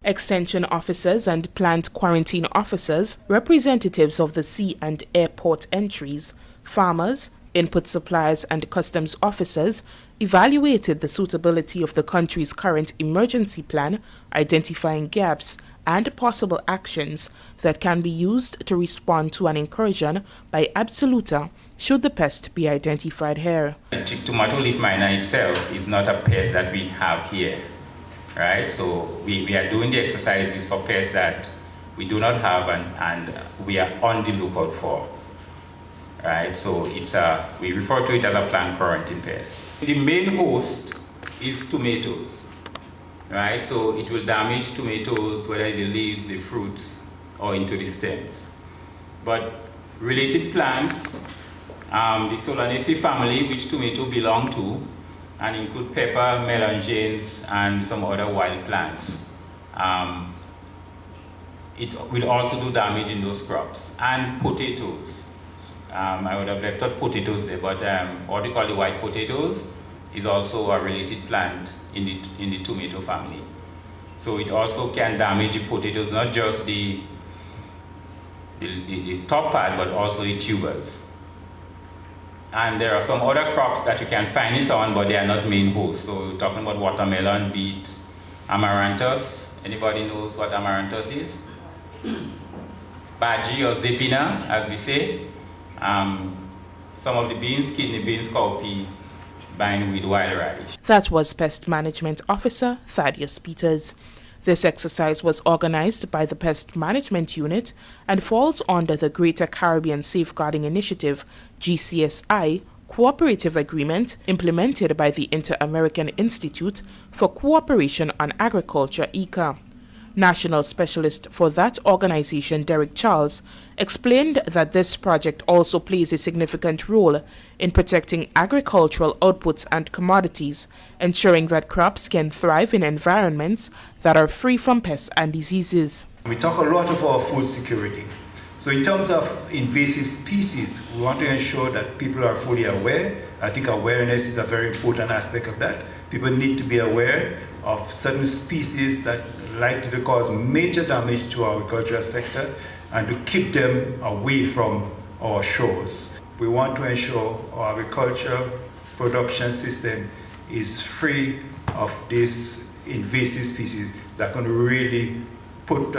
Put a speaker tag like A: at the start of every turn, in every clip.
A: Extension officers and plant quarantine officers, representatives of the sea and airport entries, farmers, input suppliers and customs officers evaluated the suitability of the country's current emergency plan, identifying gaps and possible actions that can be used to respond to an incursion by Absoluta should the pest be identified here.
B: The tomato leaf miner itself is not a pest that we have here, right? So we are doing the exercises for pests that we do not have and we are on the lookout for. Right, so we refer to it as a plant quarantine pest. The main host is tomatoes, right? So it will damage tomatoes, whether the leaves, the fruits, or into the stems. But related plants, the Solanaceae family, which tomato belong to, and include pepper, melanges, and some other wild plants. It will also do damage in those crops, and potatoes. I would have left out potatoes there, but what we call the white potatoes is also a related plant in the tomato family. So it also can damage the potatoes, not just the top part, but also the tubers. And there are some other crops that you can find it on, but they are not main hosts. So we're talking about watermelon, beet, amaranthus. Anybody knows what amaranthus is? Bhaji or zepina, as we say. Some of the beans, kidney beans, cowpea, bindweed, wild radish.
A: That was Pest Management Officer Thaddeus Peters. This exercise was organized by the Pest Management Unit and falls under the Greater Caribbean Safeguarding Initiative, GCSI, cooperative agreement implemented by the Inter-American Institute for Cooperation on Agriculture, ICA. National Specialist for that organization, Derek Charles, explained that this project also plays a significant role in protecting agricultural outputs and commodities, ensuring that crops can thrive in environments that are free from pests and diseases.
C: We talk a lot of our food security. So in terms of invasive species, we want to ensure that people are fully aware. I think awareness is a very important aspect of that. People need to be aware of certain species that are likely to cause major damage to our agricultural sector and to keep them away from our shores. We want to ensure our agricultural production system is free of these invasive species that can really put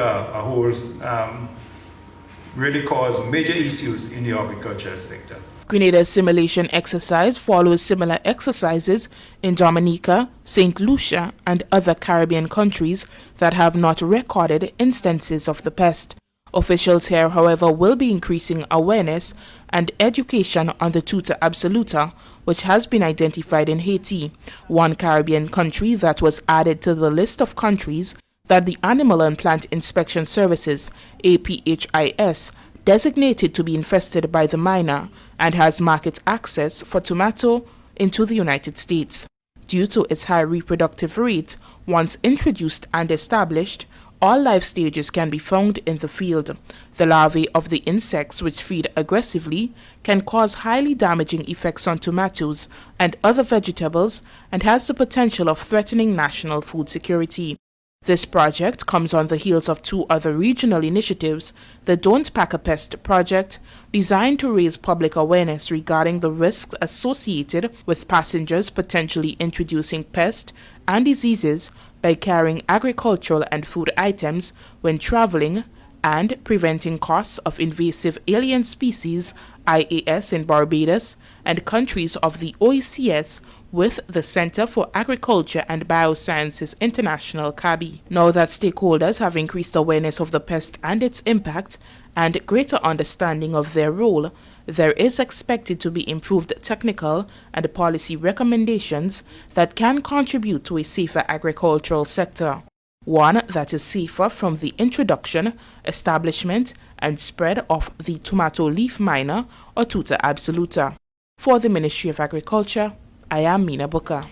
C: really cause major issues in the agricultural sector.
A: Grenada's simulation exercise follows similar exercises in Dominica, St. Lucia, and other Caribbean countries that have not recorded instances of the pest. Officials here, however, will be increasing awareness and education on the Tuta Absoluta, which has been identified in Haiti, one Caribbean country that was added to the list of countries that the Animal and Plant Inspection Services, APHIS, designated to be infested by the miner and has market access for tomato into the United States. Due to its high reproductive rate, once introduced and established, all life stages can be found in the field. The larvae of the insects which feed aggressively can cause highly damaging effects on tomatoes and other vegetables and has the potential of threatening national food security. This project comes on the heels of two other regional initiatives, the Don't Pack a Pest project, designed to raise public awareness regarding the risks associated with passengers potentially introducing pests and diseases by carrying agricultural and food items when traveling, and preventing costs of invasive alien species IAS in Barbados and countries of the OECS with the Center for Agriculture and Biosciences International CABI. Now that stakeholders have increased awareness of the pest and its impact and greater understanding of their role, there is expected to be improved technical and policy recommendations that can contribute to a safer agricultural sector. One that is safer from the introduction, establishment, and spread of the tomato leaf miner or Tuta Absoluta. For the Ministry of Agriculture, I am Mina Booker.